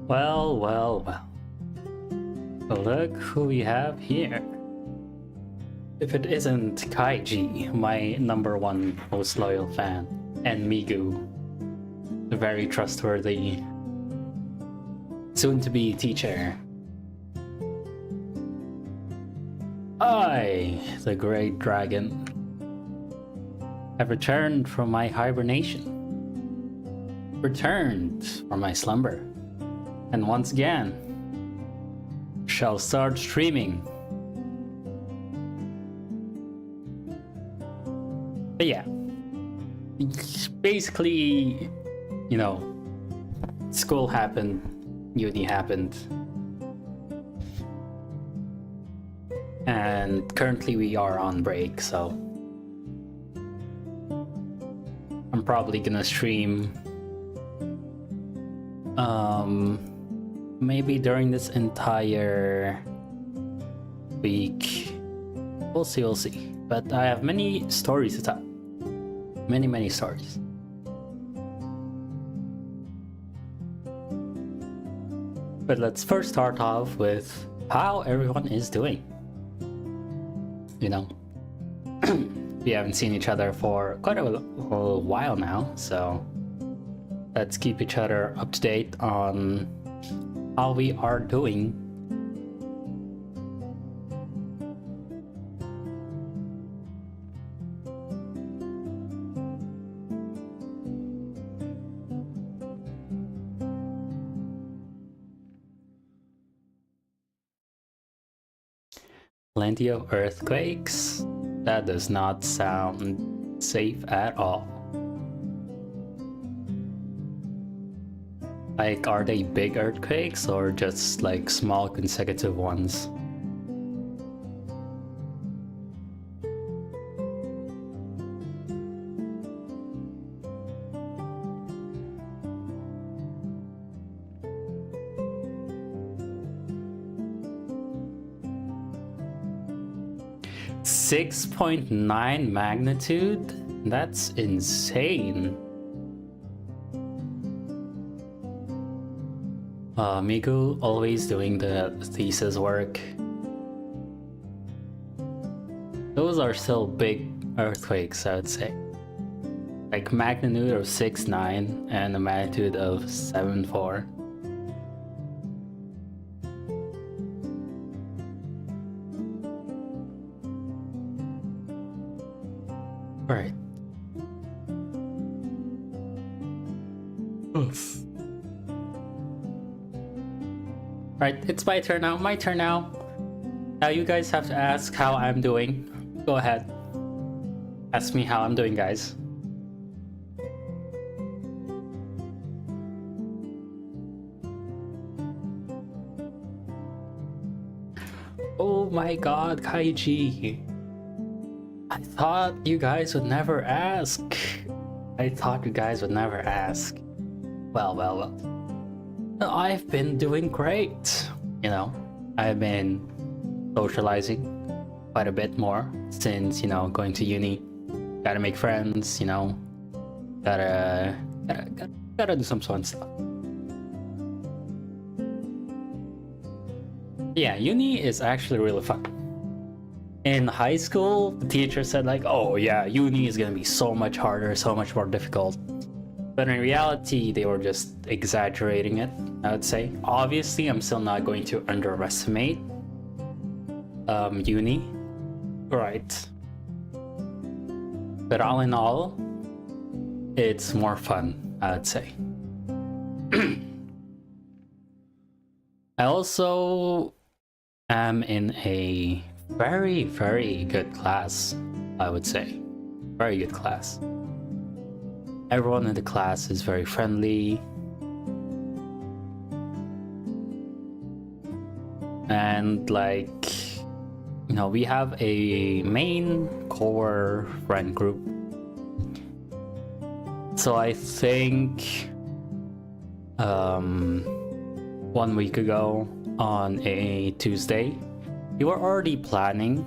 Well, well, well. Look who we have here. If it isn't Kaiji, my #1 most loyal fan, and Migu, the very trustworthy soon-to-be teacher. I, the Great Dragon, have returned from my hibernation, returned from my slumber, and once again shall start streaming. But yeah, basically, you know, school happened, uni happened, and currently we are on break, so I'm probably gonna stream maybe during this entire week. We'll see. But I have many stories to tell. Many stories. But let's first start off with how everyone is doing. You know, we haven't seen each other for quite a while now, so let's keep each other up to date on how we are doing. Plenty of earthquakes? That does not sound safe at all. Like, are they big earthquakes or just like small consecutive ones? .9 magnitude? That's insane. Migu always doing the thesis work. Those are still big earthquakes, I would say. Like magnitude of 6.9 and a magnitude of 7.4. Right. Oof. Right, it's my turn now. My turn now. Now you guys have to ask how I'm doing. Go ahead. Ask me how I'm doing, guys. Oh my god, Kaiji. I thought you guys would never ask. I thought you guys would never ask. Well. I've been doing great. You know, I've been socializing quite a bit more since, you know, going to uni. Gotta make friends, you know. Gotta do some fun stuff. Yeah, uni is actually really fun. In high school, the teacher said like, oh yeah, uni is gonna be so much harder, so much more difficult. But in reality, they were just exaggerating it, I would say. Obviously, I'm still not going to underestimate uni. Right. But all in all, it's more fun, I would say. I also am in a very, very good class, I would say. Very good class. Everyone in the class is very friendly. And like, you know, we have a main core friend group. So I think 1 week ago on a Tuesday, we were already planning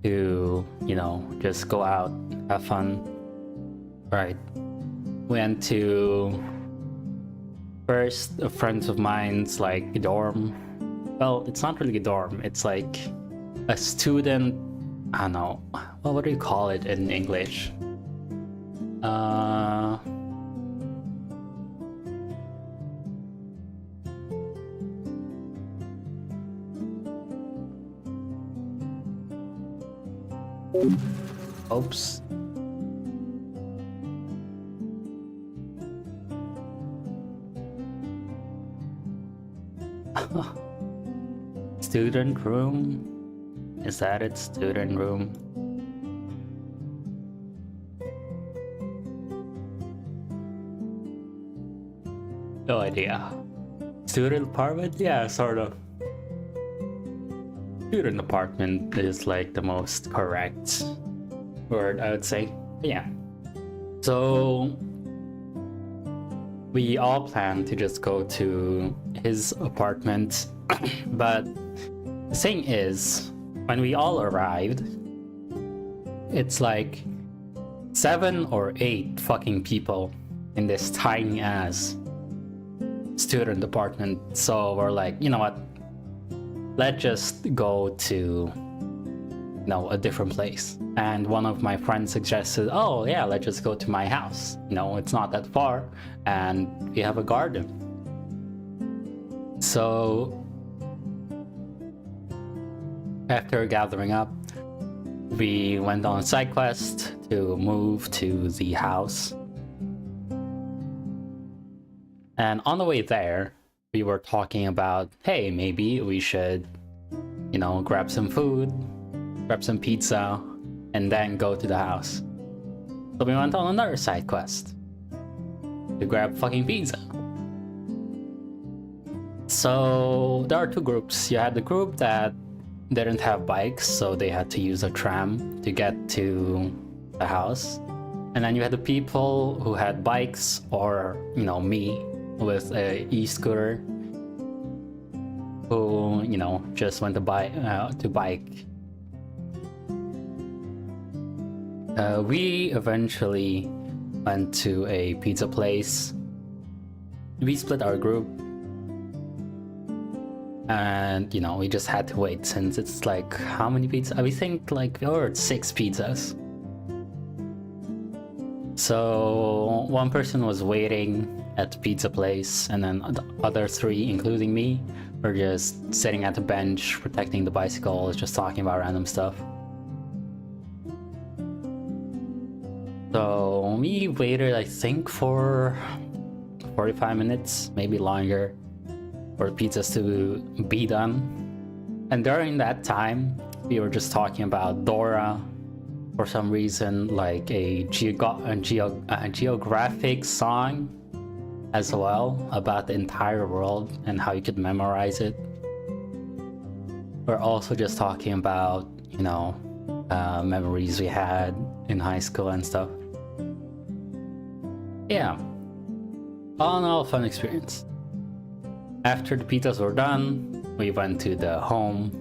to, you know, just go out, have fun. Right. Went to first a friend of mine's like dorm. Well, it's not really a dorm. It's like a student. I don't know. Well, what do you call it in English? Oops. Student room? Is that it? Student room? No idea. Student apartment? Yeah, sort of. Student apartment is like the most correct word, I would say. But yeah. So we all planned to just go to his apartment, but the thing is, when we all arrived, it's like 7 or 8 fucking people in this tiny ass student apartment. So we're like, you know what? Let's just go to, you know, a different place. And one of my friends suggested, oh yeah, let's just go to my house. You know, it's not that far and we have a garden. So after gathering up, we went on a side quest to move to the house. And on the way there, we were talking about, hey, maybe we should you know, grab some food, grab some pizza, and then go to the house. So we went on another side quest to grab fucking pizza. So there are two groups. You had the group that didn't have bikes, so they had to use a tram to get to the house. And then you had the people who had bikes, or, you know, me with a e-scooter, who, you know, just went to bike. We eventually went to a pizza place. We split our group, and, you know, we just had to wait, since it's like, how many pizzas? We think like we ordered 6 pizzas. So one person was waiting at the pizza place, and then the other 3, including me, were just sitting at the bench, protecting the bicycles, just talking about random stuff. So we waited, I think, for 45 minutes, maybe longer, for the pizzas to be done. And during that time, we were just talking about Dora, for some reason, like a geographic song as well, about the entire world and how you could memorize it. We're also just talking about, you know, memories we had in high school and stuff. Yeah, all in all, fun experience. After the pizzas were done, we went to the home.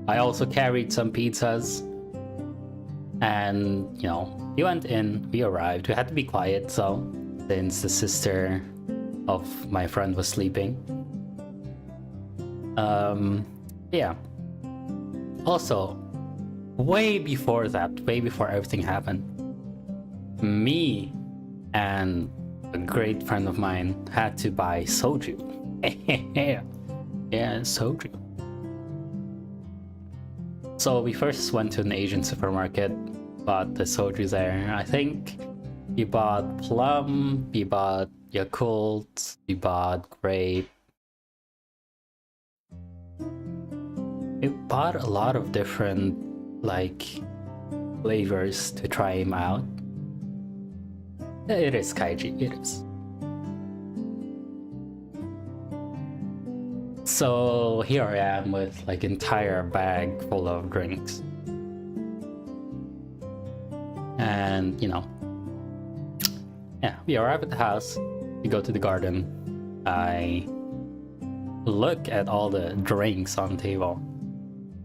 I also carried some pizzas, and, you know, we went in, we arrived. We had to be quiet, so, since the sister of my friend was sleeping. Yeah. Also, way before that, way before everything happened, me and a great friend of mine had to buy soju. Yeah, soju. So we first went to an Asian supermarket, bought the soju there. I think we bought plum, we bought Yakult, we bought grape. We bought a lot of different, like, flavors to try them out. It is Kaiji, it is. So here I am with like entire bag full of drinks. And, you know, yeah, we arrive at the house, we go to the garden, I look at all the drinks on the table,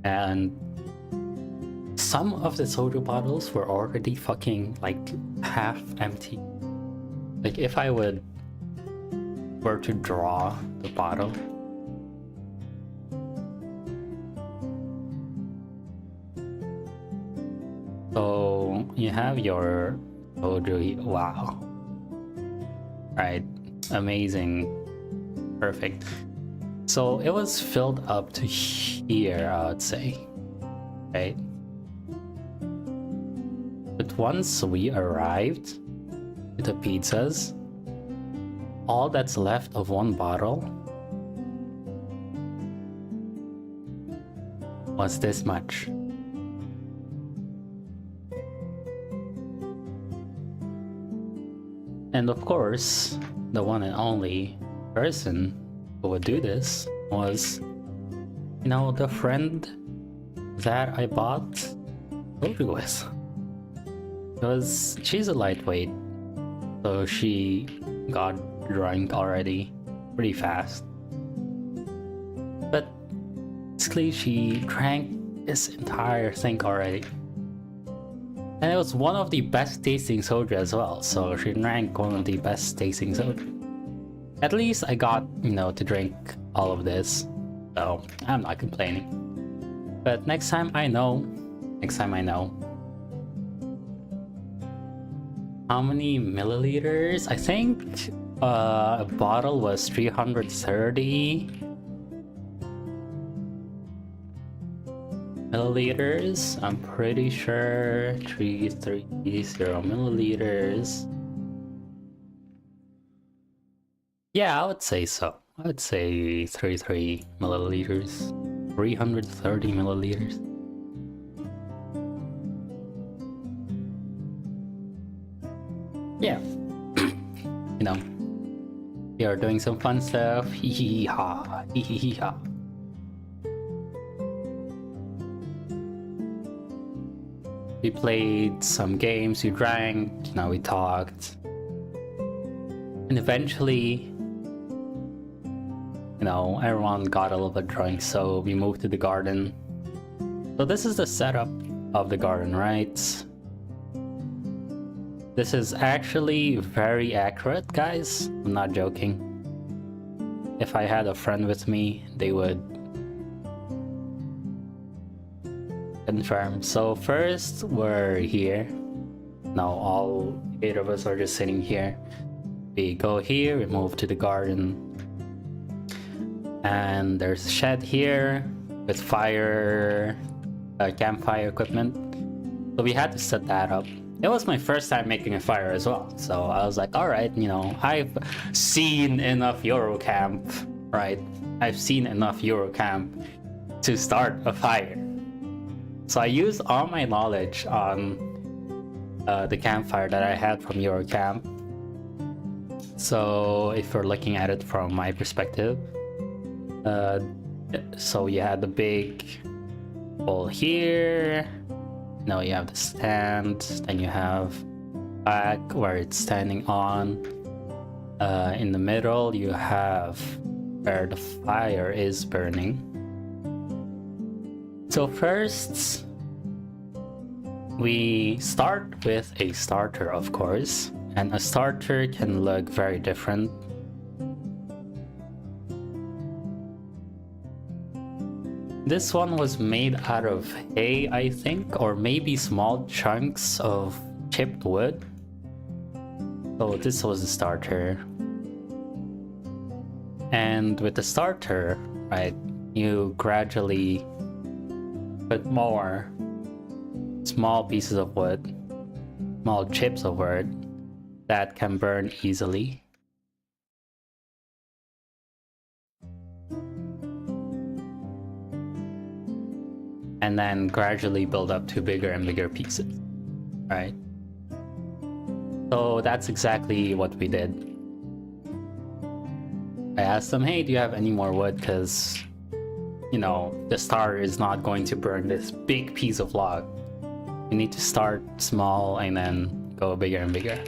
and some of the soju bottles were already fucking like half empty. Like, if I were to draw the bottle, so you have your soju. Wow. Right. Amazing. Perfect. So it was filled up to here, I would say. Right? But once we arrived with the pizzas, all that's left of one bottle was this much. And of course, the one and only person who would do this was, you know, the friend that I bought soju with. Because she's a lightweight, so she got drunk already pretty fast. But basically, she drank this entire thing already. And it was one of the best tasting soju as well, so she drank one of the best tasting soju. At least I got, you know, to drink all of this, so I'm not complaining. But next time I know. How many milliliters? I think a bottle was 330 milliliters. I'm pretty sure 330 milliliters. Yeah, I would say so. I would say 33 milliliters. 330 milliliters. Yeah. You know, we are doing some fun stuff. Hee hee ha, hee hee ha. We played some games, we drank, you know, we talked. And eventually, you know, everyone got a little bit drunk, so we moved to the garden. So this is the setup of the garden, right? This is actually very accurate, guys. I'm not joking. If I had a friend with me, they would confirm. So first, we're here. Now all 8 of us are just sitting here. We go here, we move to the garden. And there's a shed here with fire, campfire equipment. So we had to set that up. It was my first time making a fire as well. So I was like, all right, you know, I've seen enough Eurocamp, right? I've seen enough Eurocamp to start a fire. So I used all my knowledge on the campfire that I had from Eurocamp. So if you're looking at it from my perspective, so you had the big bowl here. Now you have the stand, then you have back where it's standing on. In the middle you have where the fire is burning. So first, we start with a starter, of course, and a starter can look very different. This one was made out of hay, I think, or maybe small chunks of chipped wood. So this was the starter. And with the starter, right, you gradually put more small pieces of wood, small chips of wood that can burn easily. And then gradually build up to bigger and bigger pieces, right? So that's exactly what we did. I asked them, hey, do you have any more wood? Because, you know, the starter is not going to burn this big piece of log. You need to start small and then go bigger and bigger.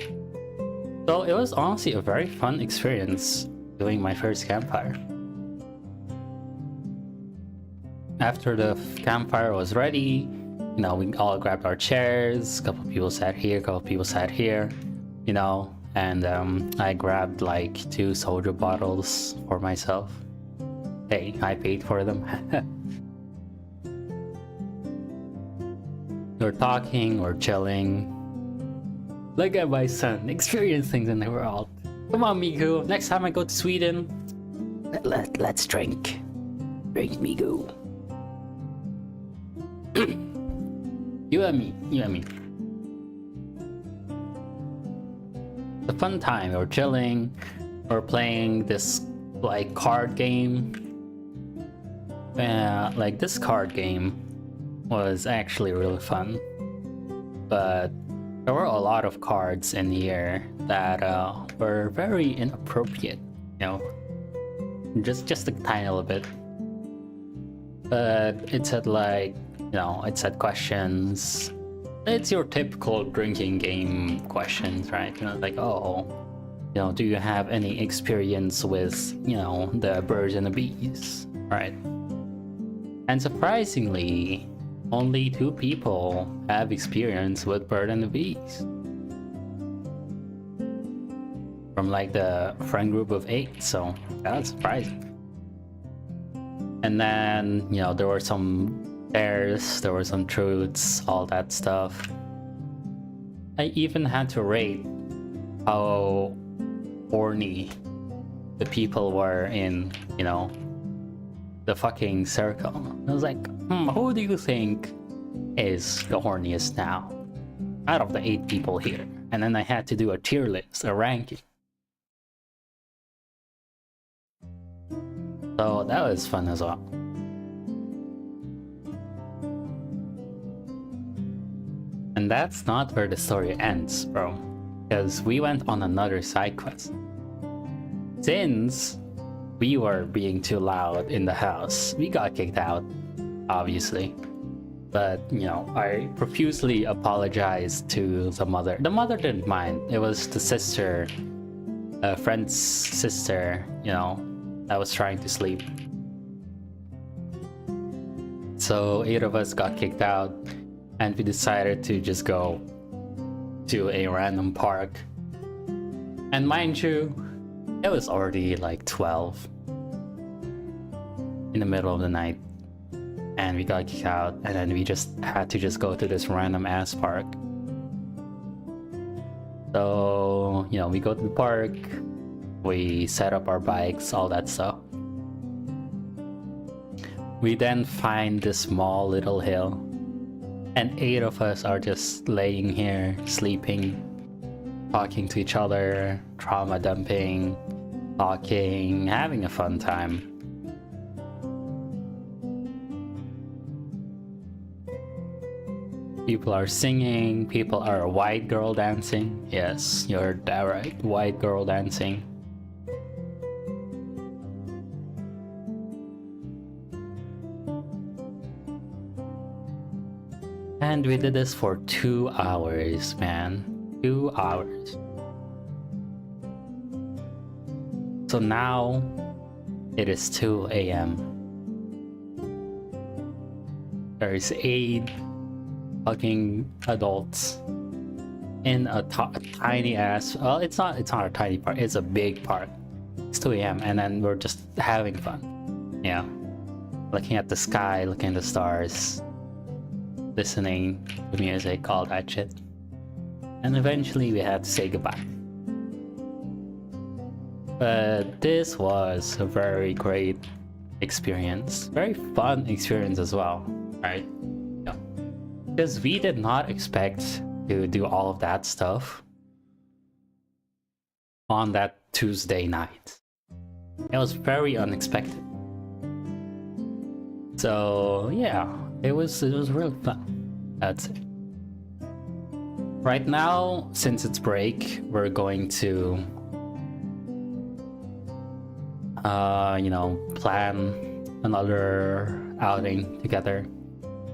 So it was honestly a very fun experience doing my first campfire. After the campfire was ready, you know, we all grabbed our chairs. A couple people sat here, a couple people sat here, you know, and I grabbed like 2 soda bottles for myself. Hey, I paid for them. We're talking, we're chilling. Look at my son, experience things in the world. Come on, Migu, next time I go to Sweden, let's drink. Drink, Migu. You and me, you and me. It's a fun time. We're chilling. We're playing this like card game. Like this card game was actually really fun, but there were a lot of cards in here that were very inappropriate. You know, just a tiny little bit. But it said like, you know, it said questions. It's your typical drinking game questions, right? You know, like, oh, you know, do you have any experience with, you know, the birds and the bees, right? And surprisingly, only 2 people have experience with bird and the bees. From like the friend group of 8, so that's surprising. And then, you know, there were some errors, there were some truths, all that stuff. I even had to rate how horny the people were in, you know, the fucking circle. I was like, who do you think is the horniest now out of the 8 people here? And then I had to do a tier list, a ranking. So that was fun as well. And that's not where the story ends, bro. Because we went on another side quest. Since we were being too loud in the house, we got kicked out, obviously. But, you know, I profusely apologized to the mother. The mother didn't mind. It was the sister, a friend's sister, you know, that was trying to sleep. So 8 of us got kicked out, and we decided to just go to a random park. And mind you, it was already like 12 in the middle of the night. And we got kicked out, and then we just had to just go to this random ass park. So, you know, we go to the park, we set up our bikes, all that stuff. We then find this small little hill, and 8 of us are just laying here, sleeping, talking to each other, trauma dumping, talking, having a fun time. People are singing, people are white girl dancing. Yes, you heard that right, white girl dancing. And we did this for 2 hours, man. 2 hours. So now it is 2 a.m. There's 8 fucking adults in a tiny ass, well, it's not a tiny park, it's a big park. It's 2 a.m. and then we're just having fun, yeah, looking at the sky, looking at the stars, listening to music, all that shit. And eventually we had to say goodbye. But this was a very great experience, very fun experience as well, right? Because we did not expect to do all of that stuff on that Tuesday night. It was very unexpected. So yeah, it was real fun. That's it. Right now, since it's break, we're going to you know, plan another outing together.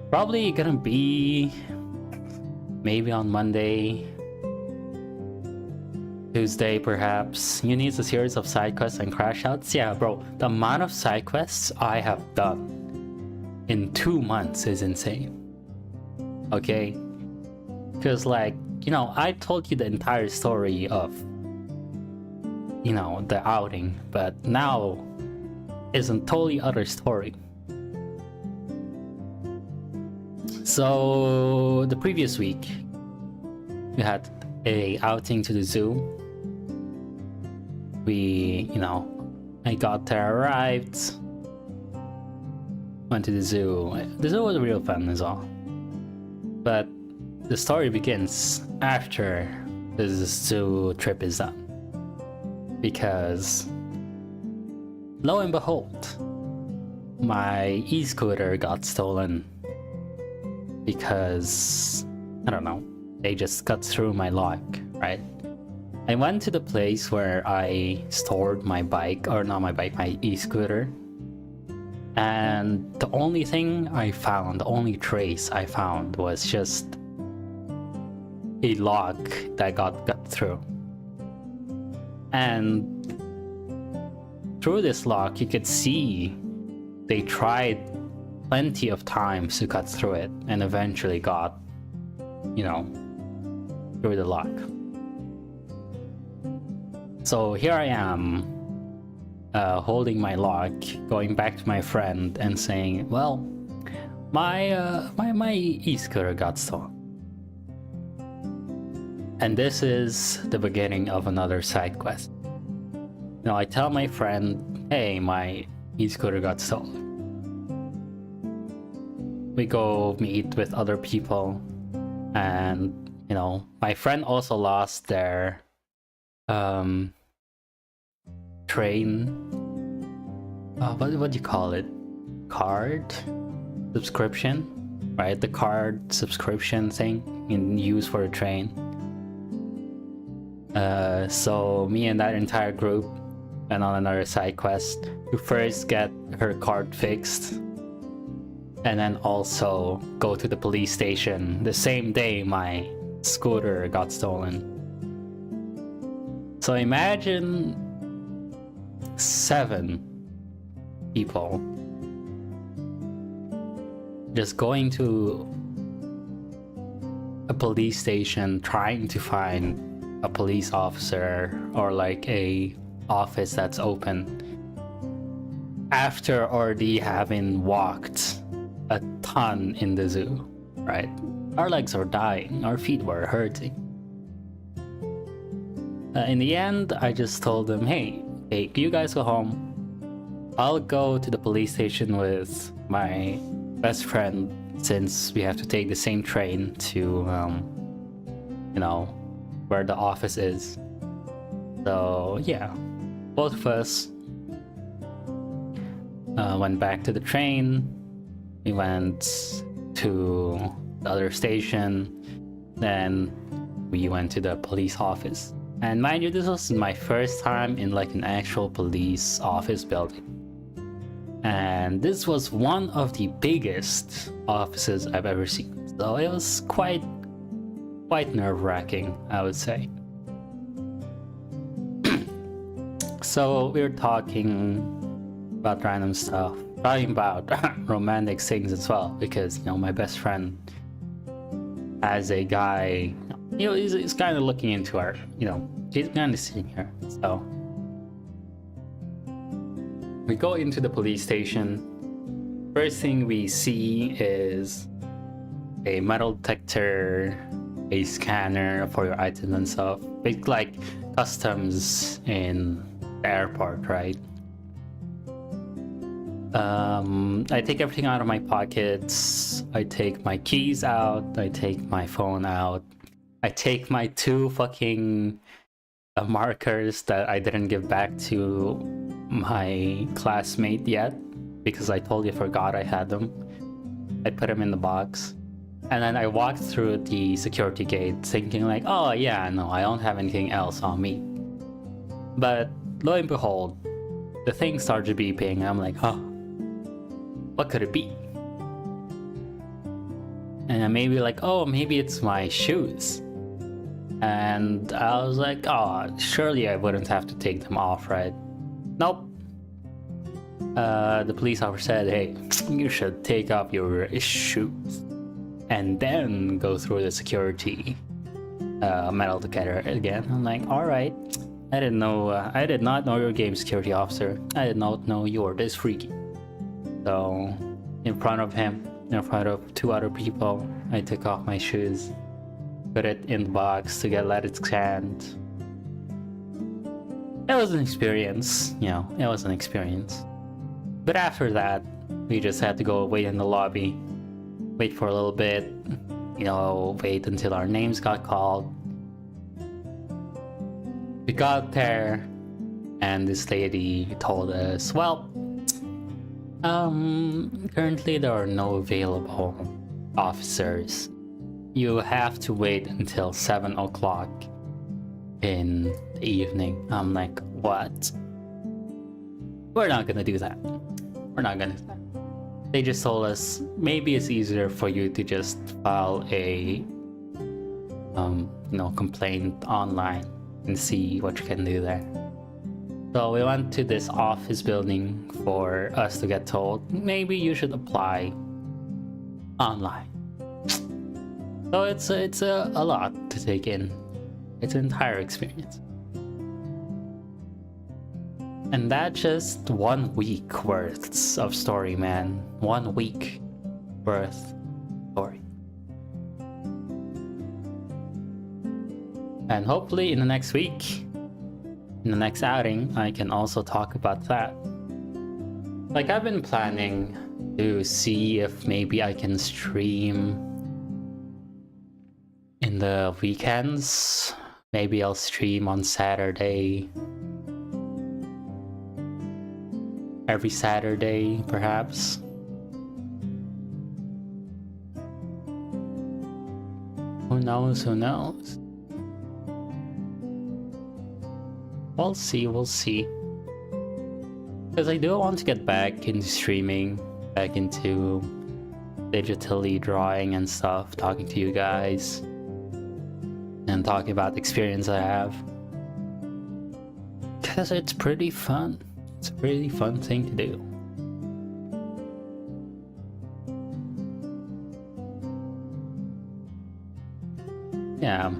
Probably gonna be maybe on Monday, Tuesday perhaps. You need a series of side quests and crash outs. Yeah, bro, the amount of side quests I have done in 2 months is insane. Okay? Because, like, you know, I told you the entire story of, you know, the outing, but now is a totally other story. So the previous week we had a outing to the zoo. We, you know, I got there, arrived, went to the zoo. The zoo was real fun as well. But the story begins after the zoo trip is done. Because lo and behold, my e-scooter got stolen. Because, I don't know, they just cut through my lock, right? I went to the place where I stored my bike, or not my bike, my e-scooter. And the only thing I found, the only trace I found was just a lock that got cut through. And through this lock, you could see they tried plenty of times to cut through it and eventually got, you know, through the lock. So here I am, holding my lock, going back to my friend and saying, well, my e-scooter got stolen. And this is the beginning of another side quest. You know, I tell my friend, hey, my e-scooter got stolen. We go meet with other people, and, you know, my friend also lost their train, what do you call it, card subscription, right? The card subscription thing. and use for the train. So me and that entire group went on another side quest to first get her card fixed, and then also go to the police station the same day my scooter got stolen. So imagine 7 people just going to a police station trying to find a police officer or like a office that's open after already having walked a ton in the zoo, right? Our legs were dying, our feet were hurting. In the end, I just told them, hey, you guys go home. I'll go to the police station with my best friend, since we have to take the same train to, you know, where the office is. So yeah, both of us went back to the train. We went to the other station, then we went to the police office. And mind you, this was my first time in like an actual police office building. And this was one of the biggest offices I've ever seen. So it was quite nerve-wracking, I would say. So we were talking about random stuff, talking about romantic things as well, because, you know, my best friend as a guy, you know, he's kind of looking into her, you know, he's kind of seeing her. So we go into the police station. First thing we see is a metal detector, a scanner for your items and stuff. It's like customs in the airport, right? I take everything out of my pockets. I take my keys out. I take my phone out. I take my 2 fucking markers that I didn't give back to my classmate yet, because I totally forgot I had them. I put them in the box. And then I walked through the security gate thinking like, oh yeah, no, I don't have anything else on me. But lo and behold, the thing started beeping. I'm like, huh, what could it be? And then maybe like, oh, maybe it's my shoes. And I was like, oh, surely I wouldn't have to take them off, right? Nope. The police officer said, hey, you should take off your shoes and then go through the security metal detector again. I'm like, all right. I did not know you were a game security officer. I did not know you were this freaky. So in front of him, in front of 2 other people, I took off my shoes, put it in the box to let it scanned. It was an experience, you know, it was an experience. But after that, we just had to go wait in the lobby, wait for a little bit, you know, wait until our names got called. We got there, and this lady told us, well, currently there are no available officers. You have to wait until 7 o'clock in the evening. I'm like, what? We're not gonna do that. We're not gonna do that. They just told us maybe it's easier for you to just file a complaint online and see what you can do there. So we went to this office building for us to get told maybe you should apply online. So it's a lot to take in. It's an entire experience. And that's just 1 week worth of story, man. 1 week worth story. And hopefully in the next week, in the next outing, I can also talk about that. Like, I've been planning to see if maybe I can stream in the weekends. Maybe I'll stream on Saturday. Every Saturday, perhaps. Who knows? Who knows? We'll see. We'll see. Because I do want to get back into streaming, back into digitally drawing and stuff, talking to you guys, and talking about the experience I have. Because it's pretty fun. It's a really fun thing to do. Yeah.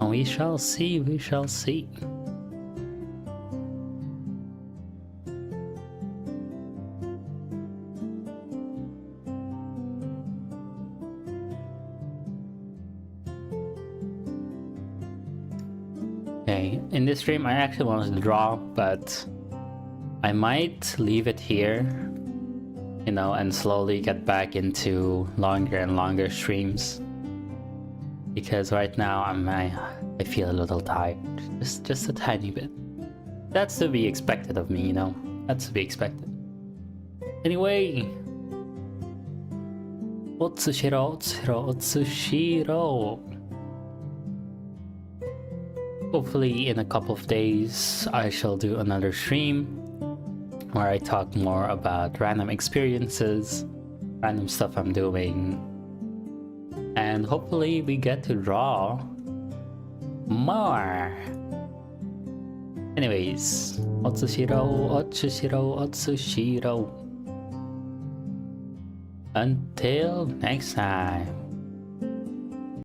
We shall see, we shall see. Okay, in this stream I actually wanted to draw, but I might leave it here, you know, and slowly get back into longer and longer streams. Because right now I feel a little tired, just a tiny bit. That's to be expected of me, you know. That's to be expected. Anyway, Otsushiro, Otsushiro. Hopefully in a couple of days I shall do another stream where I talk more about random experiences, random stuff I'm doing, and hopefully we get to draw more. Anyways, Otsushiro, Otsushiro, Otsushiro. Until next time.